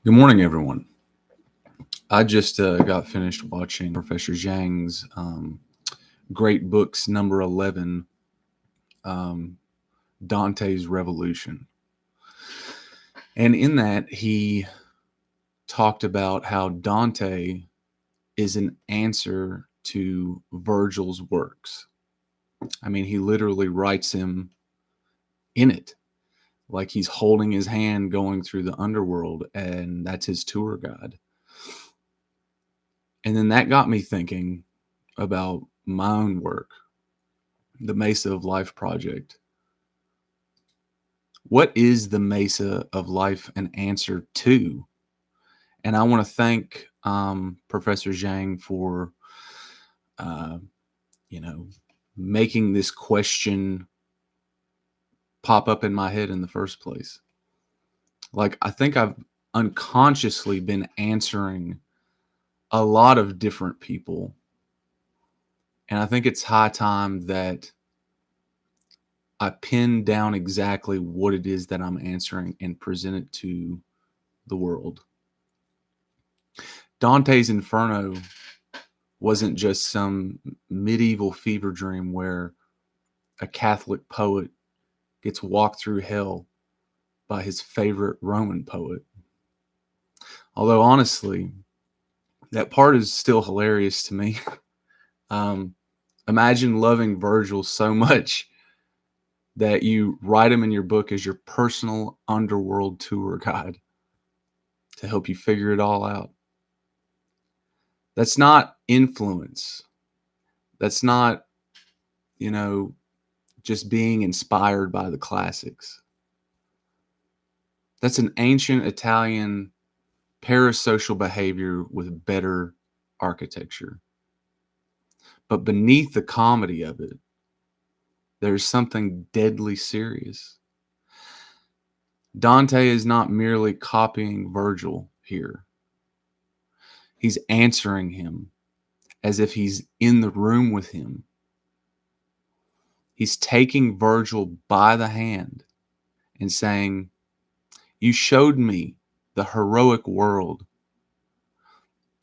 Good morning, everyone. I just got finished watching Professor Jiang's great books, number 11, um, Dante's Revolution. And in that, he talked about how Dante is an answer to Virgil's works. I mean, he literally writes him in it, like he's holding his hand going through the underworld, and that's his tour guide. And then that got me thinking about my own work, the Mesa of Life project. What is the Mesa of Life an answer to? And I want to thank Professor Jiang for, uh, you know, making this question pop up in my head in the first place. Like, I think I've unconsciously been answering a lot of different people. And I think it's high time that I pin down exactly what it is that I'm answering and present it to the world. Dante's Inferno wasn't just some medieval fever dream where a Catholic poet gets walked through hell by his favorite Roman poet. Although, honestly, that part is still hilarious to me. Imagine loving Virgil so much that you write him in your book as your personal underworld tour guide to help you figure it all out. That's not influence. That's not, just being inspired by the classics. That's an ancient Italian parasocial behavior with better architecture. But beneath the comedy of it, there's something deadly serious. Dante is not merely copying Virgil here. He's answering him as if he's in the room with him. He's taking Virgil by the hand and saying, "You showed me the heroic world.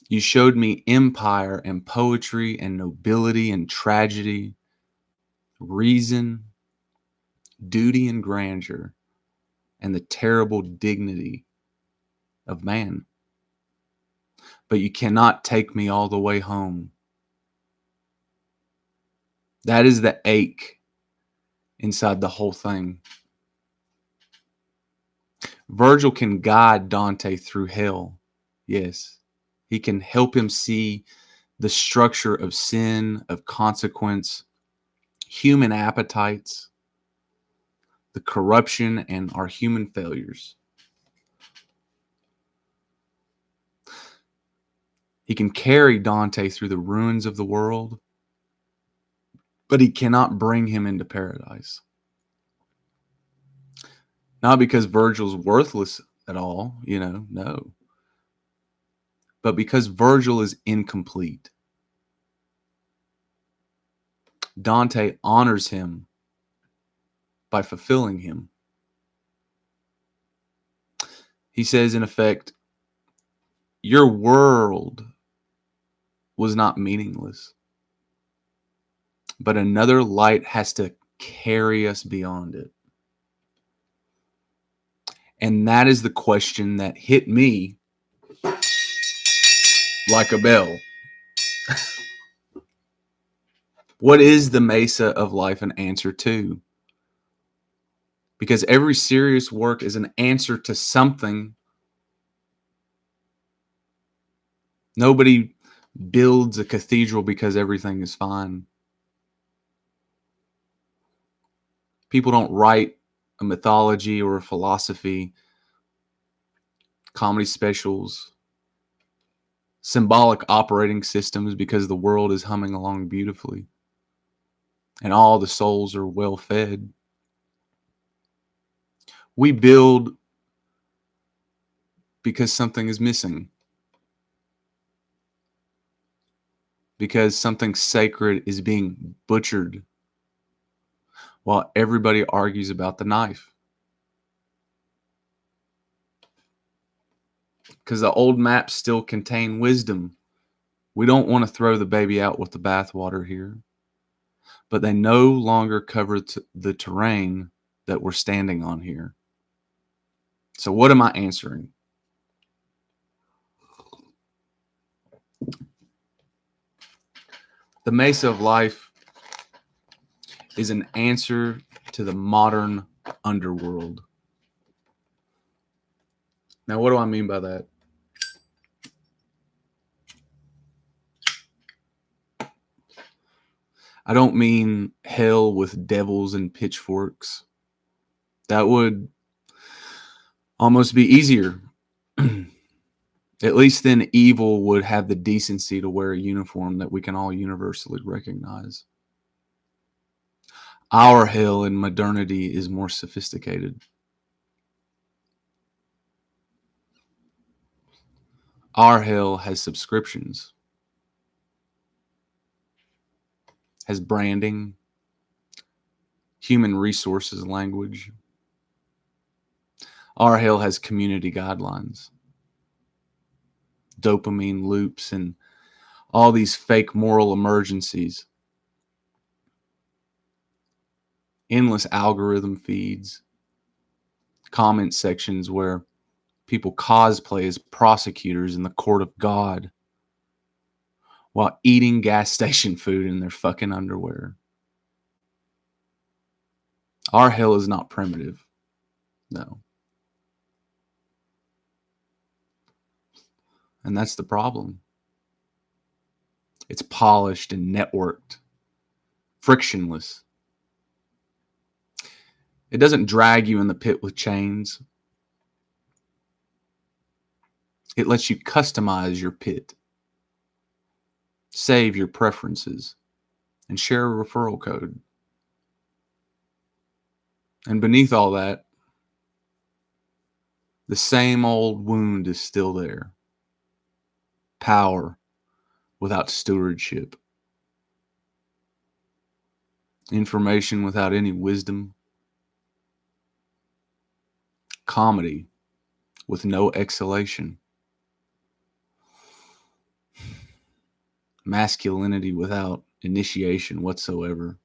You showed me empire and poetry and nobility and tragedy, reason, duty and grandeur, and the terrible dignity of man. But you cannot take me all the way home." That is the ache inside the whole thing. Virgil can guide Dante through hell. Yes. He can help him see the structure of sin, of consequence, human appetites, the corruption, and our human failures. He can carry Dante through the ruins of the world, but he cannot bring him into paradise. Not because Virgil's worthless at all, no. But because Virgil is incomplete. Dante honors him by fulfilling him. He says, in effect, your world was not meaningless, but another light has to carry us beyond it. And that is the question that hit me like a bell. What is the Mesa of Life an answer to? Because every serious work is an answer to something. Nobody builds a cathedral because everything is fine. People don't write a mythology or a philosophy, comedy specials, symbolic operating systems because the world is humming along beautifully and all the souls are well fed. We build because something is missing, because something sacred is being butchered while everybody argues about the knife. because the old maps still contain wisdom. We don't want to throw the baby out with the bathwater here, but they no longer cover the terrain that we're standing on here. So what am I answering? The Mesa of Life is an answer to the modern underworld. Now, what do I mean by that? I don't mean hell with devils and pitchforks. That would almost be easier. At least then evil would have the decency to wear a uniform that we can all universally recognize. Our hell in modernity is more sophisticated. Our hell has subscriptions, has branding, human resources language. Our hell has community guidelines, dopamine loops, and all these fake moral emergencies, endless algorithm feeds, comment sections where people cosplay as prosecutors in the court of God while eating gas station food in their fucking underwear. Our hell is not primitive. No. And that's the problem. It's polished and networked, frictionless. It doesn't drag you in the pit with chains. It lets you customize your pit, save your preferences, and share a referral code. And beneath all that, the same old wound is still there. Power without stewardship. Information without any wisdom. Comedy with no exhalation. Masculinity without initiation whatsoever.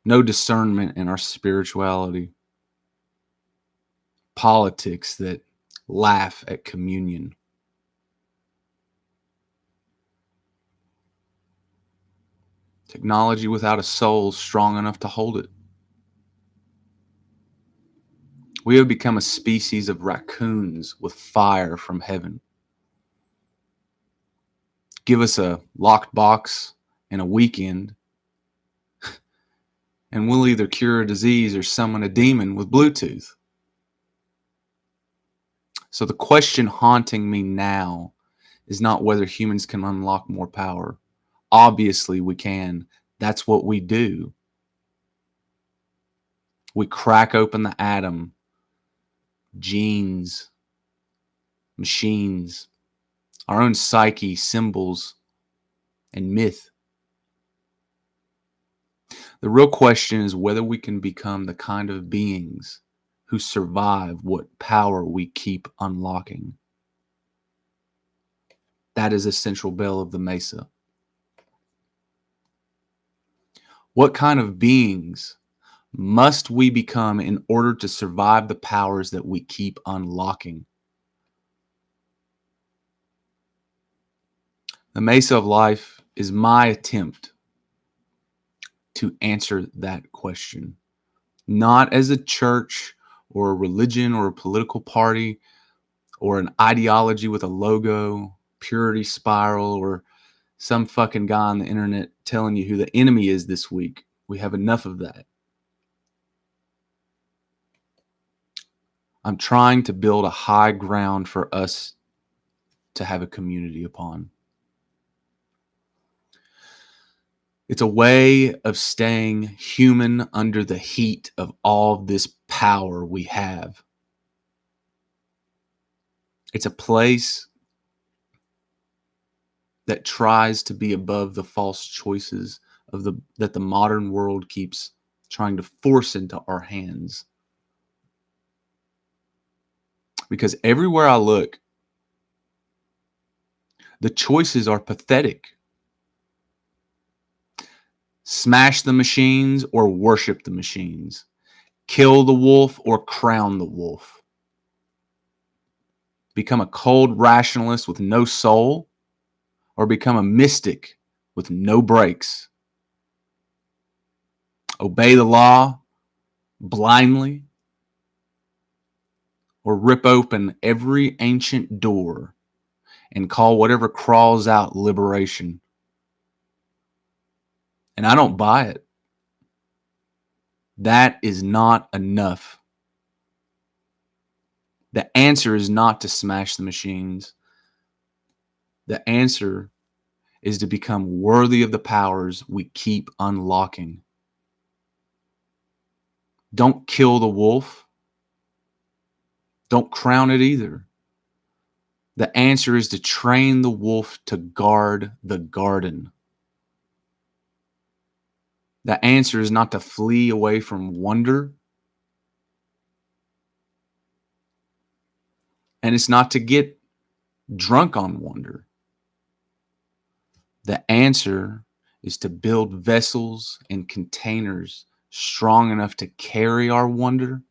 No discernment in our spirituality. Politics that laugh at communion. Technology without a soul strong enough to hold it. We have become a species of raccoons with fire from heaven. Give us a locked box and a weekend, and we'll either cure a disease or summon a demon with Bluetooth. So the question haunting me now is not whether humans can unlock more power. Obviously we can. That's what we do. We crack open the atom, genes, machines, our own psyche, symbols, and myth. The real question is whether we can become the kind of beings who survive what power we keep unlocking. That is a central bell of the Mesa. What kind of beings must we become in order to survive the powers that we keep unlocking? The Mesa of Life is my attempt to answer that question, not as a church or a religion or a political party or an ideology with a logo, purity spiral, or some fucking guy on the internet telling you who the enemy is this week. We have enough of that. I'm trying to build a high ground for us to have a community upon. It's a way of staying human under the heat of all this power we have. It's a place that tries to be above the false choices that the modern world keeps trying to force into our hands. Because everywhere I look, the choices are pathetic. Smash the machines or worship the machines. Kill the wolf or crown the wolf. Become a cold rationalist with no soul, or become a mystic with no brakes. Obey the law blindly, or rip open every ancient door and call whatever crawls out liberation. And I don't buy it. That is not enough. The answer is not to smash the machines. The answer is to become worthy of the powers we keep unlocking. Don't kill the wolf. Don't crown it either. The answer is to train the wolf to guard the garden. The answer is not to flee away from wonder. And it's not to get drunk on wonder. The answer is to build vessels and containers strong enough to carry our wonder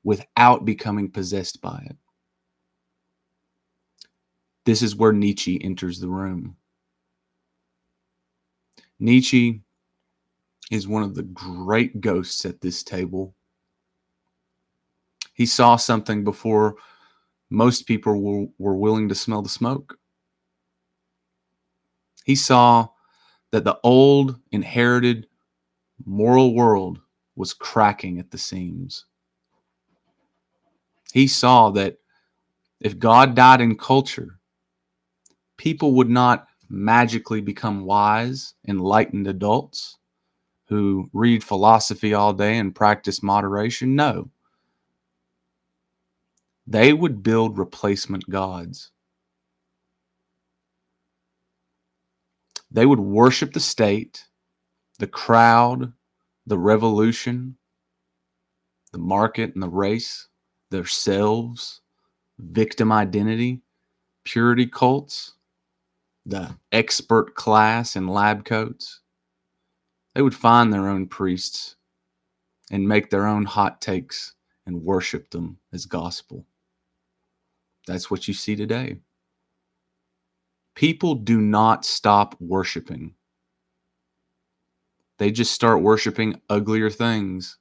without becoming possessed by it. This is where Nietzsche enters the room. Nietzsche is one of the great ghosts at this table. He saw something before most people were willing to smell the smoke. He saw that the old, inherited moral world was cracking at the seams. He saw that if God died in culture, people would not magically become wise, enlightened adults who read philosophy all day and practice moderation. No. They would build replacement gods. They would worship the state, the crowd, the revolution, the market and the race, themselves, victim identity, purity cults, the expert class in lab coats. They would find their own priests and make their own hot takes and worship them as gospel. That's what you see today. People do not stop worshiping. They just start worshiping uglier things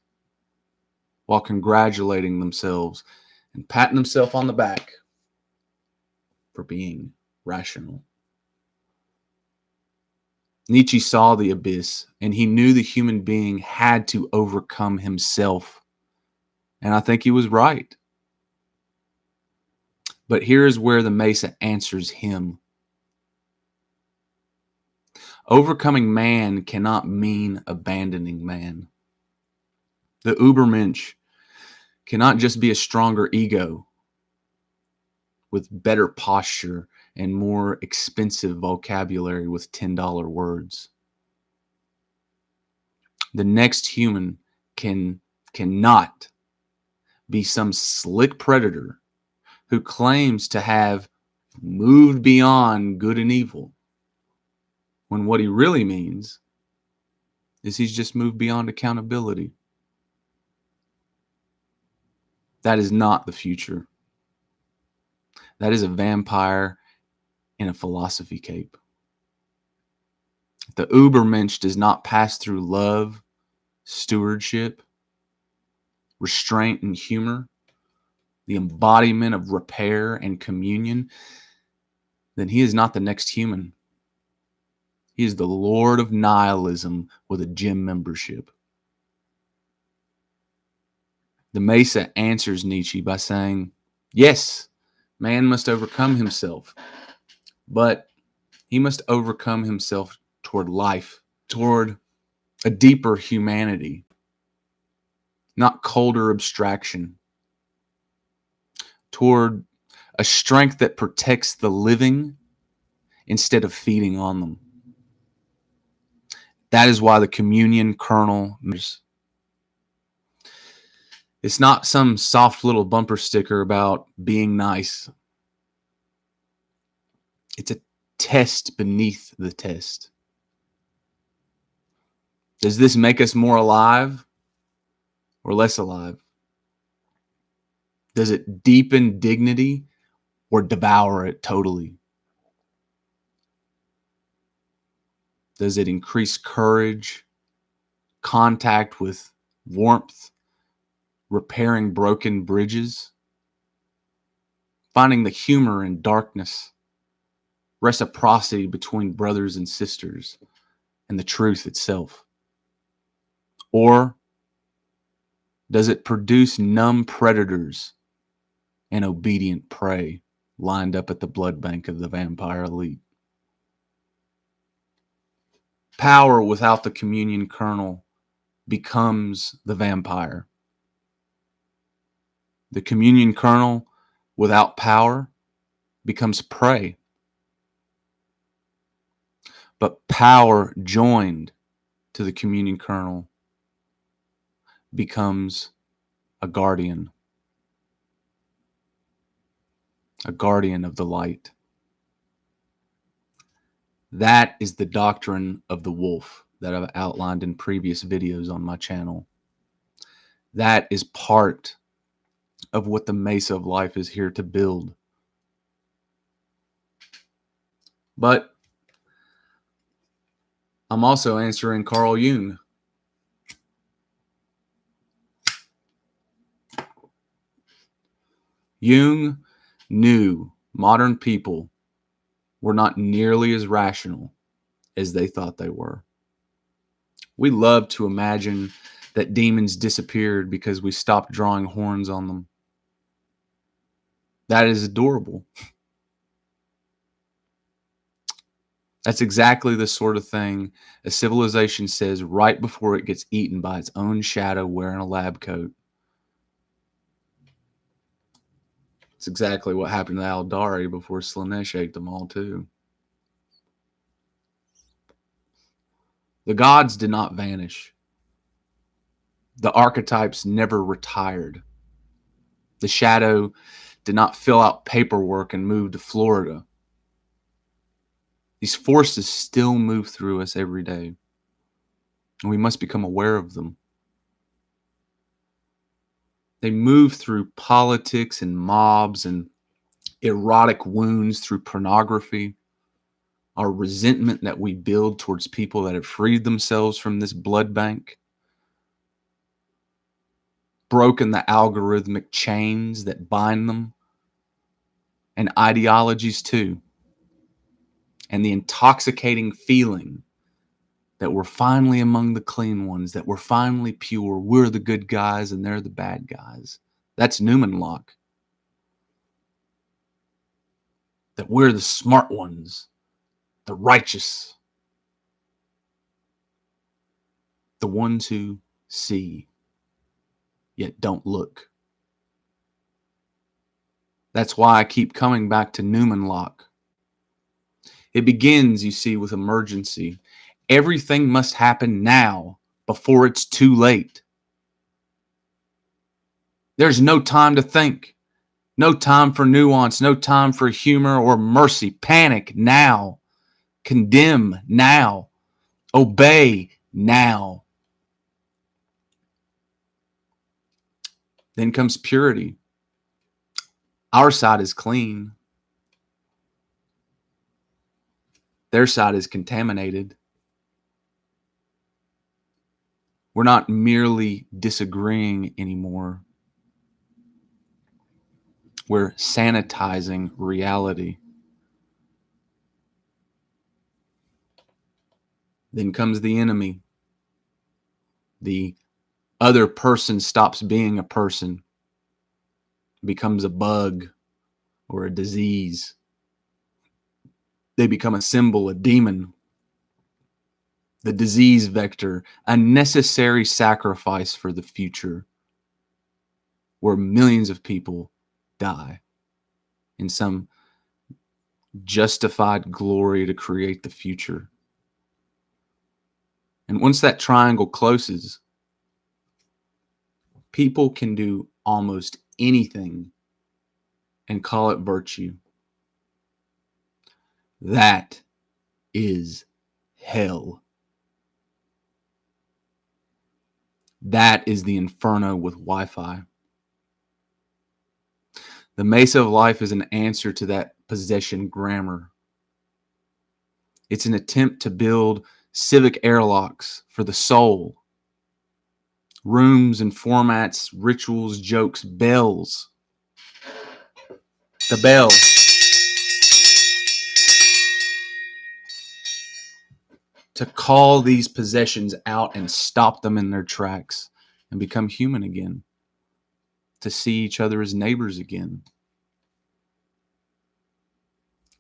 while congratulating themselves and patting themselves on the back for being rational. Nietzsche saw the abyss, and he knew the human being had to overcome himself. And I think he was right. But here is where the Mesa answers him. Overcoming man cannot mean abandoning man. The Ubermensch cannot just be a stronger ego with better posture and more expensive vocabulary with $10 words. The next human cannot be some slick predator who claims to have moved beyond good and evil, when what he really means is he's just moved beyond accountability. That is not the future. That is a vampire in a philosophy cape. The Ubermensch does not pass through love, stewardship, restraint, and humor, the embodiment of repair and communion, then he is not the next human. He is the Lord of nihilism with a gym membership. The Mesa answers Nietzsche by saying, yes, man must overcome himself, but he must overcome himself toward life, toward a deeper humanity, not colder abstraction, toward a strength that protects the living instead of feeding on them. That is why the communion kernel matters. It's not some soft little bumper sticker about being nice. It's a test beneath the test. Does this make us more alive or less alive? Does it deepen dignity or devour it totally? Does it increase courage, contact with warmth, repairing broken bridges, finding the humor in darkness, reciprocity between brothers and sisters, and the truth itself? Or does it produce numb predators and obedient prey lined up at the blood bank of the vampire elite? Power without the communion kernel becomes the vampire. The communion kernel without power becomes prey. But power joined to the communion kernel becomes a guardian of the light. That is the doctrine of the wolf that I've outlined in previous videos on my channel. That is part of what the Mesa of Life is here to build. But I'm also answering Carl Jung. Jung knew modern people were not nearly as rational as they thought they were. We love to imagine that demons disappeared because we stopped drawing horns on them. That is adorable. That's exactly the sort of thing a civilization says right before it gets eaten by its own shadow wearing a lab coat. It's exactly what happened to Aldari before Slanesh ate them all too. The gods did not vanish. The archetypes never retired. The shadow did not fill out paperwork and move to Florida. These forces still move through us every day, and we must become aware of them. They move through politics and mobs and erotic wounds through pornography, our resentment that we build towards people that have freed themselves from this blood bank, broken the algorithmic chains that bind them, and ideologies too, and the intoxicating feeling that we're finally among the clean ones, that we're finally pure, we're the good guys and they're the bad guys. That's Newman-Locke. That we're the smart ones, the righteous, the ones who see, yet don't look. That's why I keep coming back to Newman-Locke. It begins, you see, with emergency. Everything must happen now before it's too late. There's no time to think, no time for nuance, no time for humor or mercy. Panic now. Condemn now. Obey now. Then comes purity. Our side is clean. Their side is contaminated. We're not merely disagreeing anymore. We're sanitizing reality. Then comes the enemy. The other person stops being a person, becomes a bug or a disease. They become a symbol, a demon. The disease vector, a necessary sacrifice for the future, where millions of people die in some justified glory to create the future. And once that triangle closes, People can do almost anything and call it virtue. That is hell. That is the Inferno with Wi-Fi. The Mesa of Life is an answer to that possession grammar. It's an attempt to build civic airlocks for the soul. Rooms and formats, rituals, jokes, bells. The bell. To call these possessions out and stop them in their tracks and become human again. To see each other as neighbors again.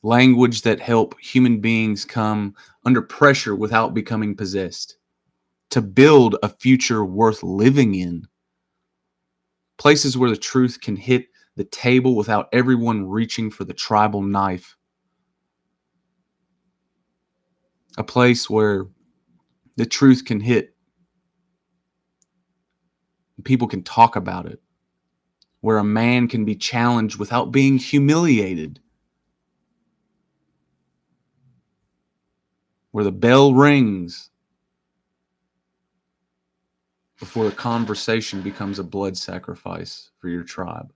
Language that help human beings come under pressure without becoming possessed. To build a future worth living in. Places where the truth can hit the table without everyone reaching for the tribal knife. A place where the truth can hit and people can talk about it. Where a man can be challenged without being humiliated. Where the bell rings before the conversation becomes a blood sacrifice for your tribe.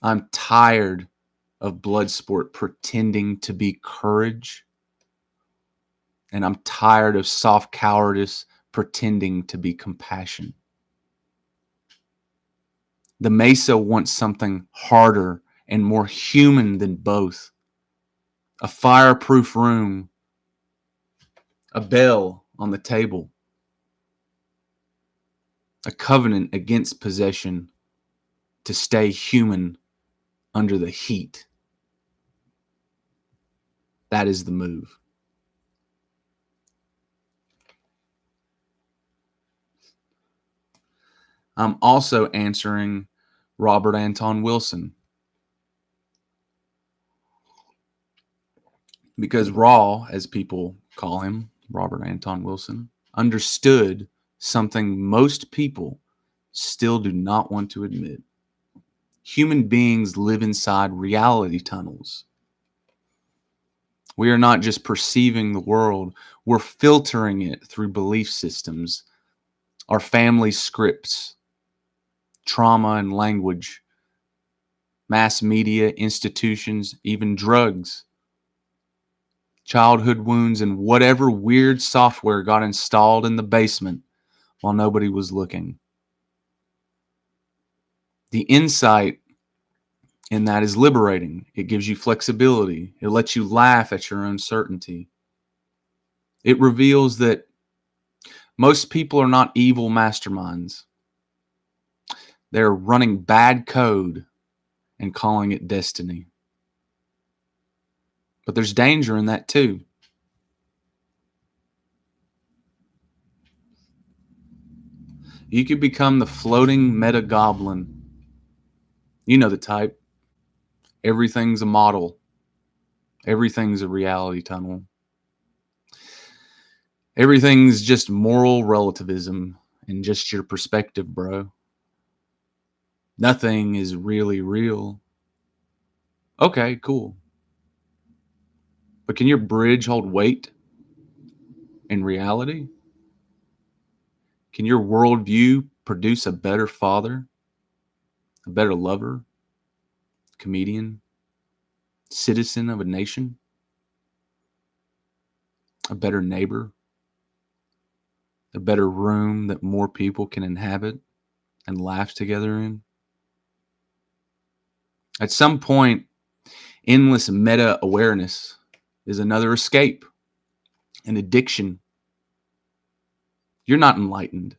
I'm tired of blood sport pretending to be courage. And I'm tired of soft cowardice pretending to be compassion. The Mesa wants something harder and more human than both. A fireproof room. A bell on the table. A covenant against possession to stay human under the heat. That is the move. I'm also answering Robert Anton Wilson. Because Raw, as people call him, Robert Anton Wilson, understood something most people still do not want to admit. Human beings live inside reality tunnels. We are not just perceiving the world, we're filtering it through belief systems, our family scripts, trauma and language, mass media, institutions, even drugs, childhood wounds, and whatever weird software got installed in the basement while nobody was looking. The insight in that is liberating. It gives you flexibility. It lets you laugh at your uncertainty. It reveals that most people are not evil masterminds. They're running bad code and calling it destiny. But there's danger in that too. You could become the floating meta goblin. You know the type. Everything's a model. Everything's a reality tunnel. Everything's just moral relativism and just your perspective, bro. Nothing is really real. Okay, cool. But can your bridge hold weight in reality? Can your worldview produce a better father, a better lover, comedian, citizen of a nation, a better neighbor, a better room that more people can inhabit and laugh together in? At some point, endless meta awareness is another escape, an addiction. You're not enlightened.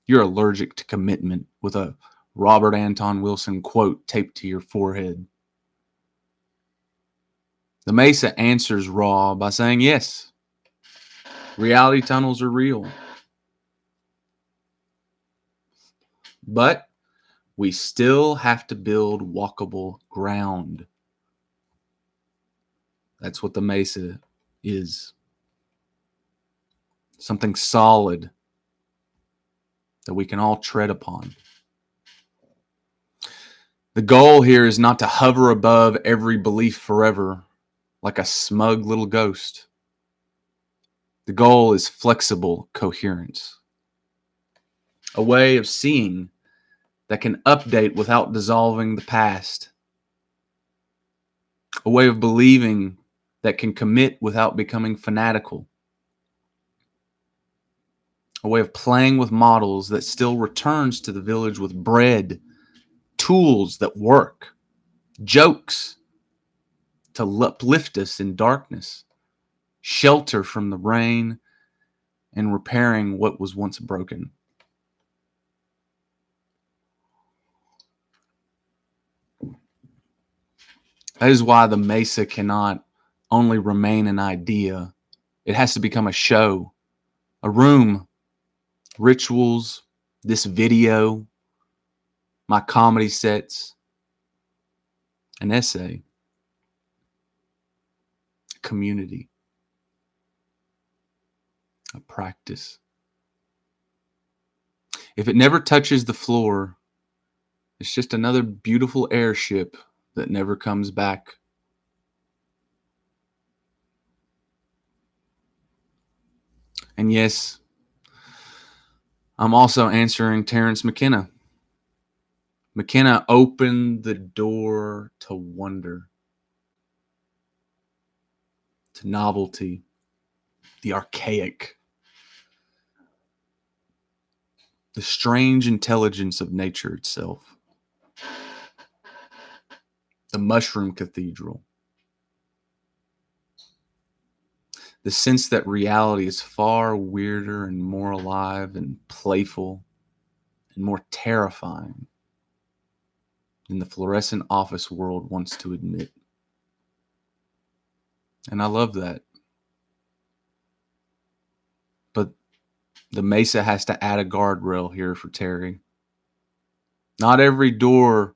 You're allergic to commitment with a Robert Anton Wilson quote taped to your forehead. The Mesa answers Raw by saying, yes, reality tunnels are real. But we still have to build walkable ground. That's what the Mesa is. Something solid. that we can all tread upon. The goal here is not to hover above every belief forever like a smug little ghost. The goal is flexible coherence, a way of seeing that can update without dissolving the past, a way of believing that can commit without becoming fanatical, a way of playing with models that still returns to the village with bread, tools that work, jokes to uplift us in darkness, shelter from the rain, and repairing what was once broken. That is why the Mesa cannot only remain an idea. It has to become a show, a room, rituals, this video, my comedy sets, an essay, a community, a practice. If it never touches the floor, it's just another beautiful airship that never comes back. And yes, I'm also answering Terence McKenna. McKenna opened the door to wonder, to novelty, the archaic, the strange intelligence of nature itself, the mushroom cathedral, the sense that reality is far weirder and more alive and playful and more terrifying than the fluorescent office world wants to admit. And I love that. But the Mesa has to add a guardrail here for Terry. Not every door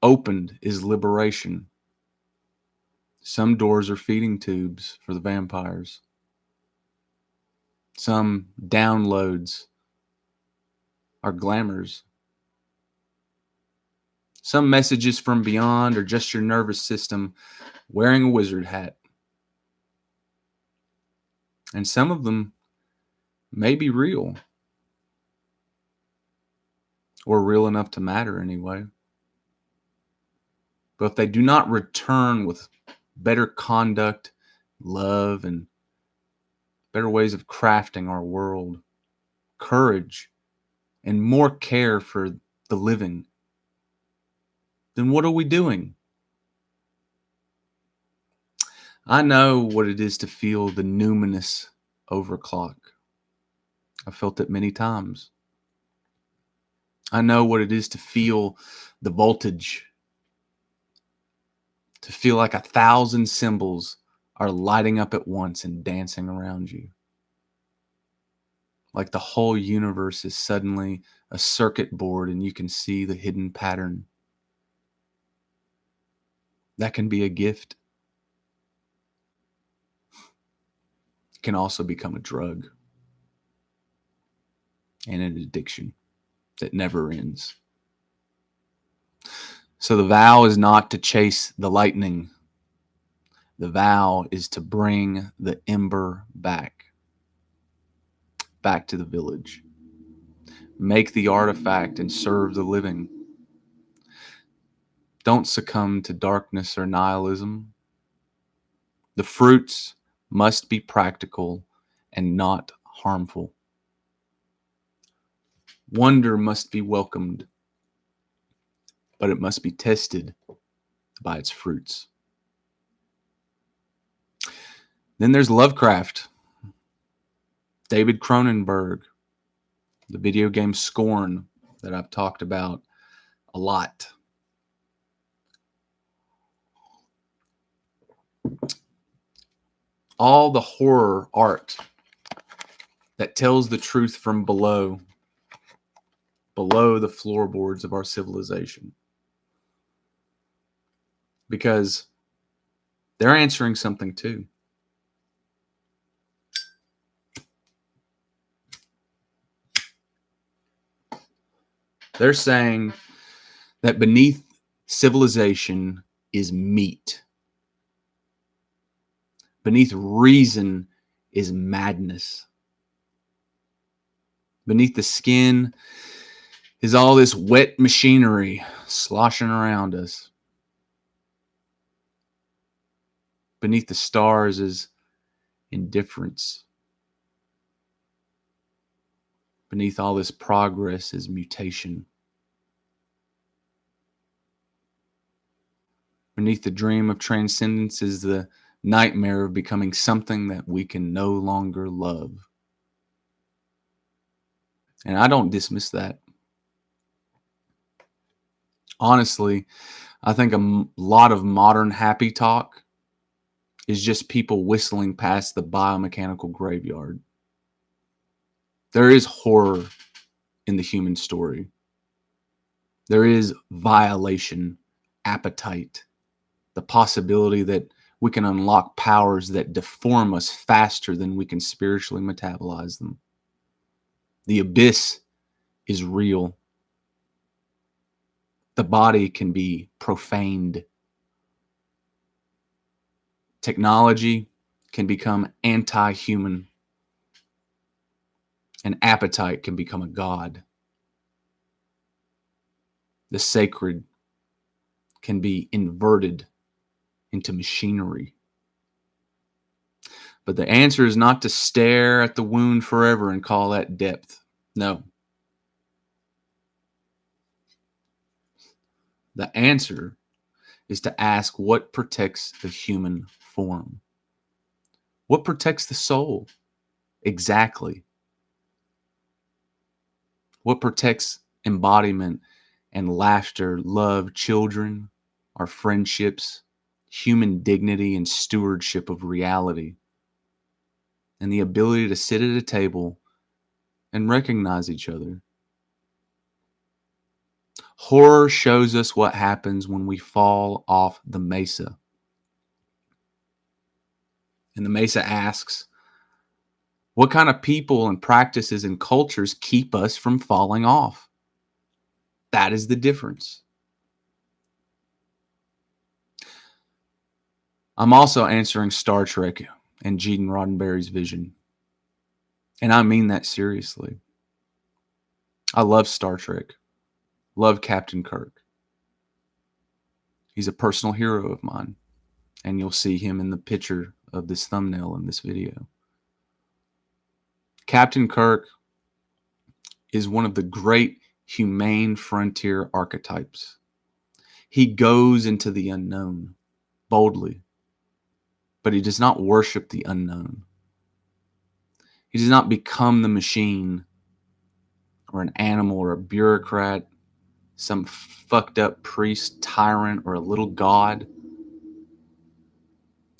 opened is liberation. Some doors are feeding tubes for the vampires. Some downloads are glamours. Some messages from beyond are just your nervous system wearing a wizard hat. And some of them may be real. Or real enough to matter anyway. But if they do not return with better conduct, love, and better ways of crafting our world, courage, and more care for the living, then what are we doing? I know what it is to feel the numinous overclock. I've felt it many times. I know what it is to feel the voltage, to feel like 1,000 symbols are lighting up at once and dancing around you. Like the whole universe is suddenly a circuit board and you can see the hidden pattern. That can be a gift. It can also become a drug and an addiction that never ends. So the vow is not to chase the lightning. The vow is to bring the ember back to the village. Make the artifact and serve the living. Don't succumb to darkness or nihilism. The fruits must be practical and not harmful. Wonder must be welcomed, but it must be tested by its fruits. Then there's Lovecraft, David Cronenberg, the video game Scorn that I've talked about a lot. All the horror art that tells the truth from below the floorboards of our civilization. Because they're answering something too. They're saying that beneath civilization is meat. Beneath reason is madness. Beneath the skin is all this wet machinery sloshing around us. Beneath the stars is indifference. Beneath all this progress is mutation. Beneath the dream of transcendence is the nightmare of becoming something that we can no longer love. And I don't dismiss that. Honestly, I think a lot of modern happy talk is just people whistling past the biomechanical graveyard. There is horror in the human story. There is violation, appetite, the possibility that we can unlock powers that deform us faster than we can spiritually metabolize them. The abyss is real. The body can be profaned. Technology can become anti-human. An appetite can become a god. The sacred can be inverted into machinery. But the answer is not to stare at the wound forever and call that depth. No. The answer is to ask what protects the human form. What protects the soul? Exactly. What protects embodiment and laughter, love, children, our friendships, human dignity and stewardship of reality, and the ability to sit at a table and recognize each other. Horror shows us what happens when we fall off the mesa. And the mesa asks, what kind of people and practices and cultures keep us from falling off? That is the difference. I'm also answering Star Trek and Gene Roddenberry's vision. And I mean that seriously. I love Star Trek. Love Captain Kirk. He's a personal hero of mine. And you'll see him in the picture of this thumbnail in this video. Captain Kirk is one of the great humane frontier archetypes. He goes into the unknown boldly, but he does not worship the unknown. He does not become the machine or an animal or a bureaucrat, some fucked up priest, tyrant, or a little god.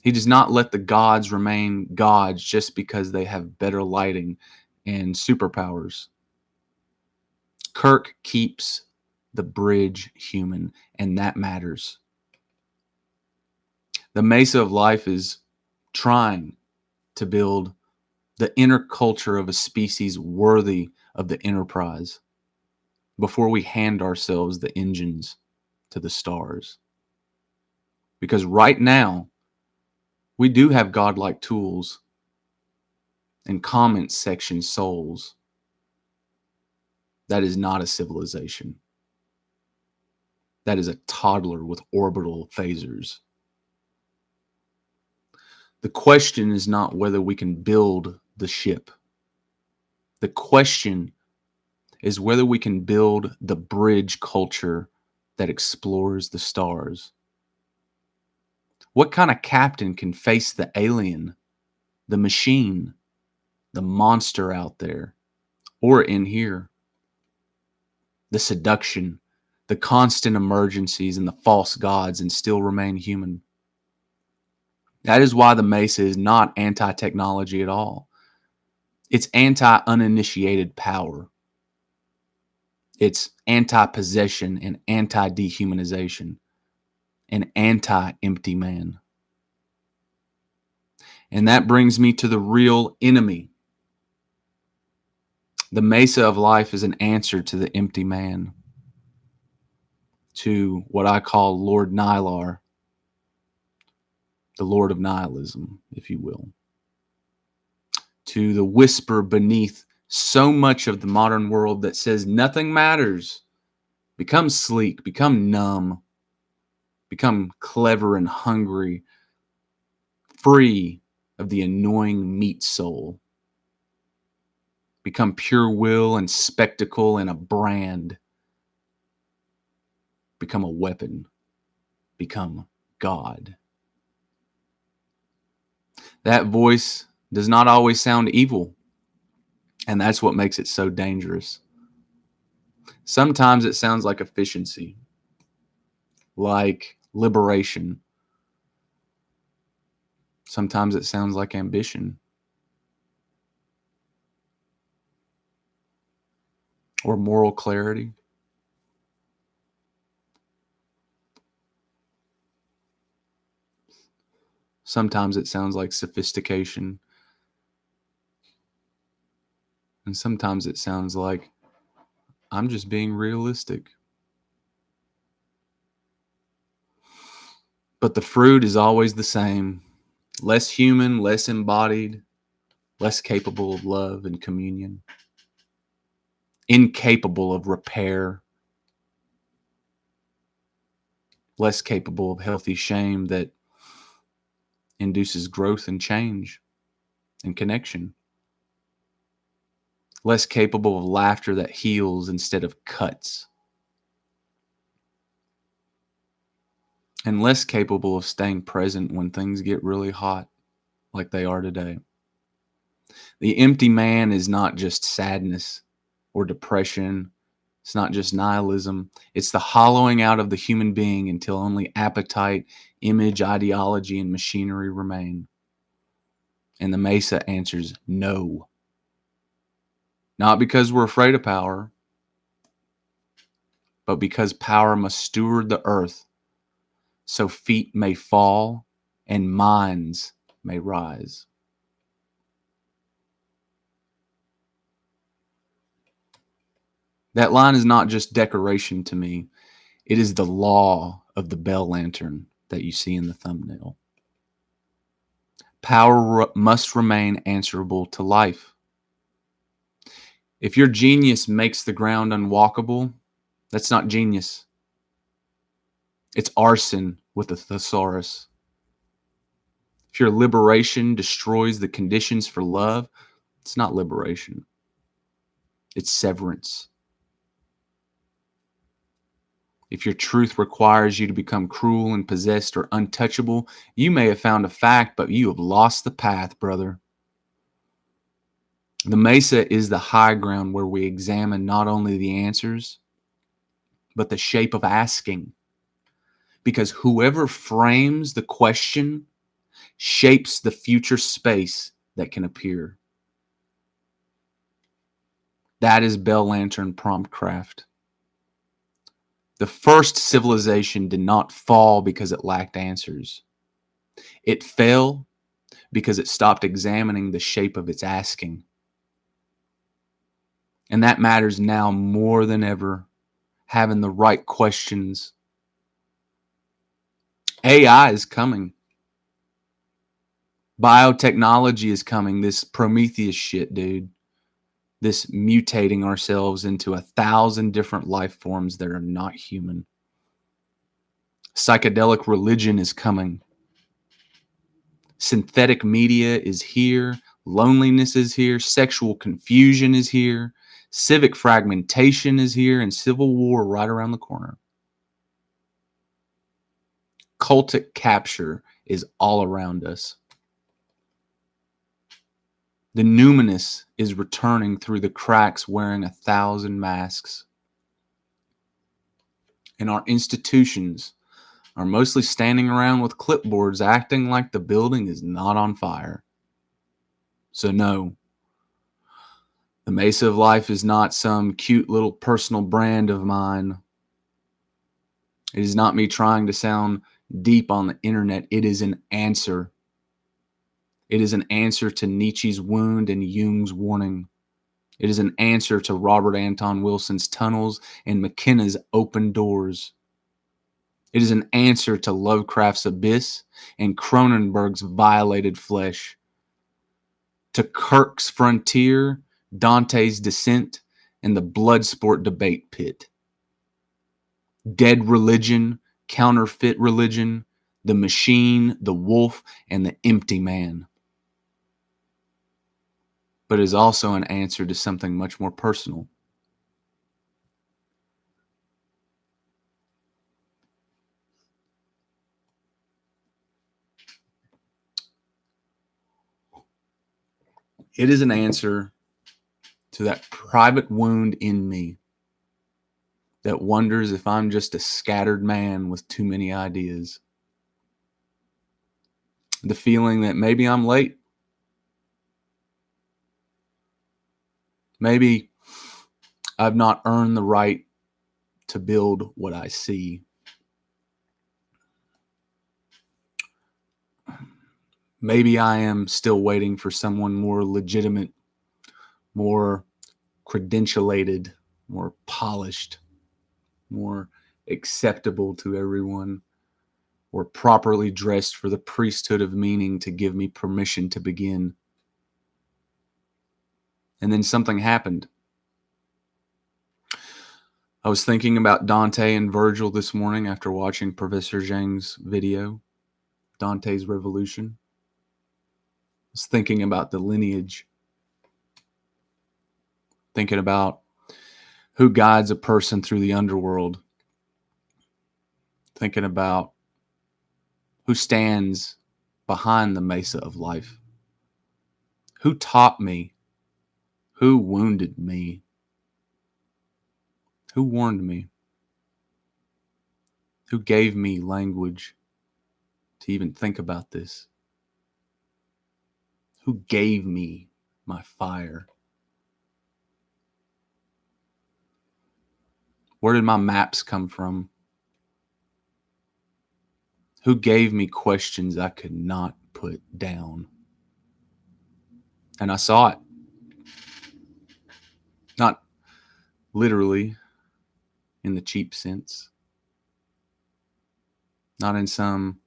He does not let the gods remain gods just because they have better lighting and superpowers. Kirk keeps the bridge human, and that matters. The Mesa of Life is trying to build the inner culture of a species worthy of the enterprise before we hand ourselves the engines to the stars. Because right now, we do have godlike tools and comment section souls. That is not a civilization. That is a toddler with orbital phasers. The question is not whether we can build the ship. The question is whether we can build the bridge culture that explores the stars. What kind of captain can face the alien, the machine, the monster out there, or in here? The seduction, the constant emergencies, and the false gods, and still remain human. That is why the Mesa is not anti-technology at all. It's anti-uninitiated power. It's anti-possession and anti-dehumanization. An anti-empty man. And that brings me to the real enemy. The Mesa of Life is an answer to the empty man. to what I call Lord Nylar, the Lord of Nihilism, if you will, to the whisper beneath so much of the modern world that says nothing matters. Become sleek, become numb, become clever and hungry, free of the annoying meat soul. Become pure will and spectacle and a brand. Become a weapon. Become God. That voice does not always sound evil, and that's what makes it so dangerous. Sometimes it sounds like efficiency, like liberation. Sometimes it sounds like ambition or moral clarity. Sometimes it sounds like sophistication. And sometimes it sounds like I'm just being realistic. But the fruit is always the same. Less human, less embodied, less capable of love and communion. Incapable of repair. Less capable of healthy shame that induces growth and change and connection. Less capable of laughter that heals instead of cuts. And less capable of staying present when things get really hot, like they are today. The empty man is not just sadness or depression. It's not just nihilism. It's the hollowing out of the human being until only appetite, image, ideology, and machinery remain. And the Mesa answers no. Not because we're afraid of power, but because power must steward the earth so feet may fall and minds may rise. That line is not just decoration to me. It is the law of the bell lantern that you see in the thumbnail. Power must remain answerable to life. If your genius makes the ground unwalkable, that's not genius. It's arson with a thesaurus. If your liberation destroys the conditions for love, it's not liberation. It's severance. If your truth requires you to become cruel and possessed or untouchable, you may have found a fact, but you have lost the path, brother. The Mesa is the high ground where we examine not only the answers, but the shape of asking. Because whoever frames the question shapes the future space that can appear. That is bell lantern prompt craft. The first civilization did not fall because it lacked answers. It fell because it stopped examining the shape of its asking. And that matters now more than ever, having the right questions. AI is coming. Biotechnology is coming. This Prometheus shit, dude. This mutating ourselves into 1,000 different life forms that are not human. Psychedelic religion is coming. Synthetic media is here. Loneliness is here. Sexual confusion is here. Civic fragmentation is here. And civil war right around the corner. Cultic capture is all around us. The numinous is returning through the cracks wearing 1,000 masks. And our institutions are mostly standing around with clipboards acting like the building is not on fire. So no, the Mesa of Life is not some cute little personal brand of mine. It is not me trying to sound deep on the internet. It is an answer. It is an answer to Nietzsche's wound and Jung's warning. It is an answer to Robert Anton Wilson's tunnels and McKenna's open doors. It is an answer to Lovecraft's Abyss and Cronenberg's Violated Flesh, to Kirk's Frontier, Dante's Descent, and the Bloodsport debate pit. Dead religion, counterfeit religion, the machine, the wolf, and the empty man. But it is also an answer to something much more personal. It is an answer to that private wound in me that wonders if I'm just a scattered man with too many ideas. The feeling that maybe I'm late. Maybe I've not earned the right to build what I see. Maybe I am still waiting for someone more legitimate, more credentialated, more polished, more acceptable to everyone, or properly dressed for the priesthood of meaning to give me permission to begin. And then something happened. I was thinking about Dante and Virgil this morning after watching Professor Jiang's video, Dante's Revolution. I was thinking about the lineage, thinking about who guides a person through the underworld, thinking about who stands behind the Mesa of Life, who taught me, who wounded me, who warned me, who gave me language to even think about this, who gave me my fire. Where did my maps come from? Who gave me questions I could not put down? And I saw it. Not literally in the cheap sense. Not in some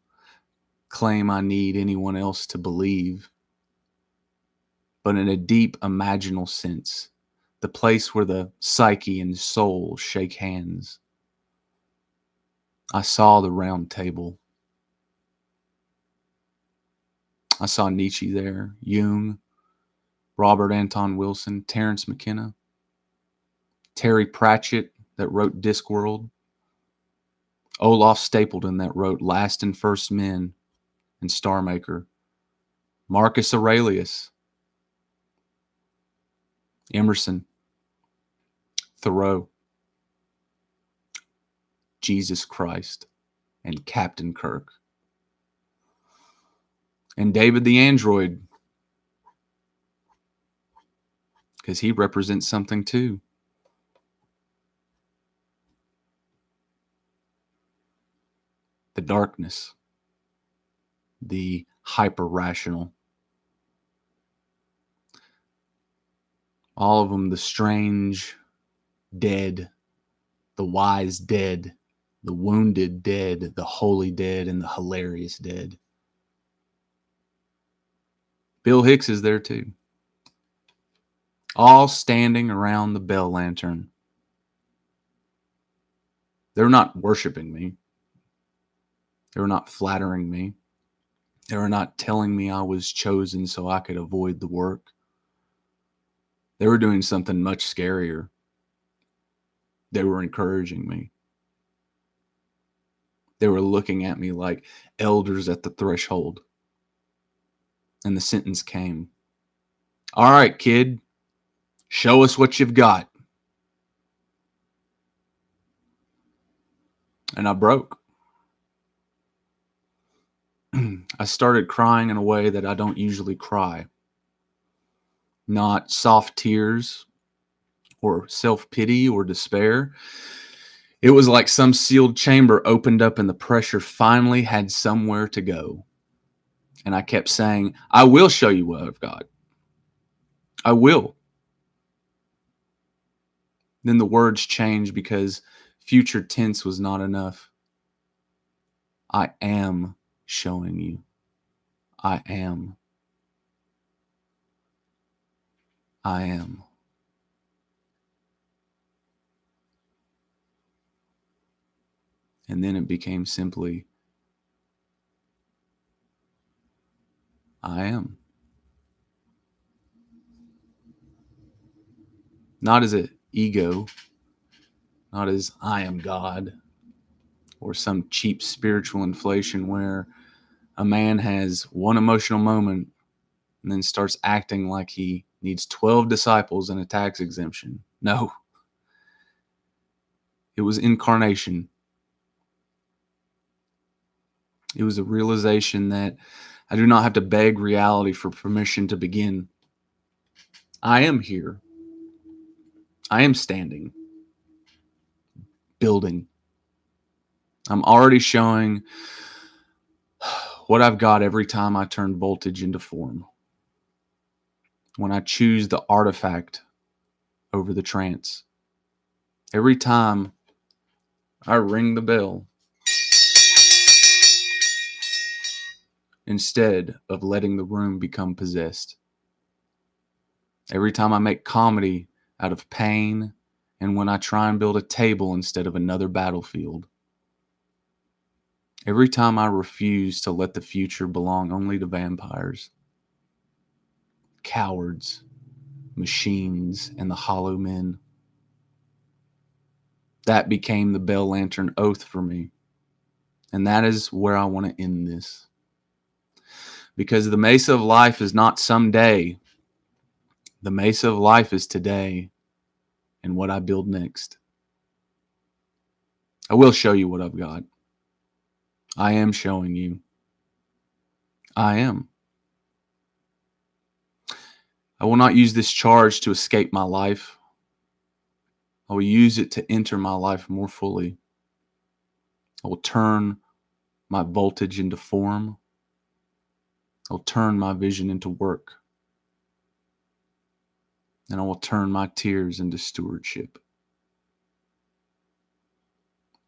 claim I need anyone else to believe. But in a deep imaginal sense. The place where the psyche and soul shake hands. I saw the round table. I saw Nietzsche there, Jung, Robert Anton Wilson, Terence McKenna, Terry Pratchett that wrote Discworld, Olaf Stapleton that wrote Last and First Men and Star Maker, Marcus Aurelius, Emerson, Thoreau, Jesus Christ, and Captain Kirk. And David the Android, because he represents something too. The darkness, the hyper-rational. All of them, the strange dead, the wise dead, the wounded dead, the holy dead, and the hilarious dead. Bill Hicks is there too. All standing around the bell lantern. They were not worshiping me. They were not flattering me. They were not telling me I was chosen so I could avoid the work. They were doing something much scarier. They were encouraging me. They were looking at me like elders at the threshold. And the sentence came. All right, kid, show us what you've got. And I broke. I started crying in a way that I don't usually cry. Not soft tears or self-pity or despair. It was like some sealed chamber opened up and the pressure finally had somewhere to go. And I kept saying, I will show you what I've got. I will. Then the words changed because future tense was not enough. I am showing you. I am. I am. And then it became simply, I am. Not as an ego, not as I am God, or some cheap spiritual inflation where a man has one emotional moment and then starts acting like he needs 12 disciples and a tax exemption. No, it was incarnation. It was a realization that I do not have to beg reality for permission to begin. I am here. I am standing, building. I'm already showing what I've got every time I turn voltage into form. When I choose the artifact over the trance. Every time I ring the bell instead of letting the room become possessed. Every time I make comedy out of pain, and when I try and build a table instead of another battlefield. Every time I refuse to let the future belong only to vampires, cowards, machines, and the hollow men. That became the bell lantern oath for me. And that is where I want to end this. Because the Mesa of Life is not someday. The Mesa of Life is today and what I build next. I will show you what I've got. I am showing you. I am. I will not use this charge to escape my life. I will use it to enter my life more fully. I will turn my voltage into form. I will turn my vision into work. And I will turn my tears into stewardship.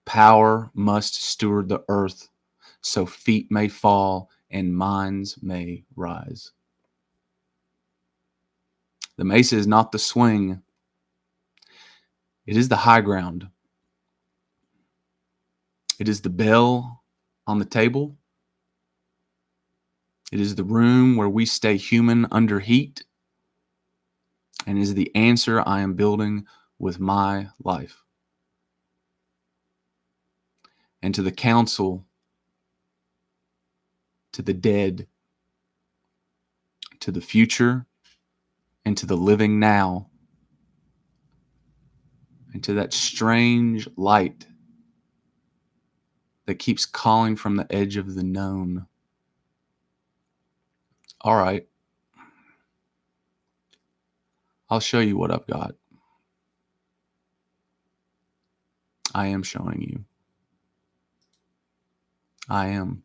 Power must steward the earth so feet may fall and minds may rise. The mesa is not the swing. It is the high ground. It is the bell on the table. It is the room where we stay human under heat. And is the answer I am building with my life. And to the council, to the dead, to the future, and to the living now, and to that strange light that keeps calling from the edge of the known. All right, I'll show you what I've got. I am showing you. I am.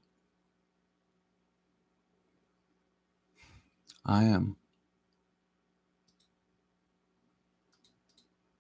I am.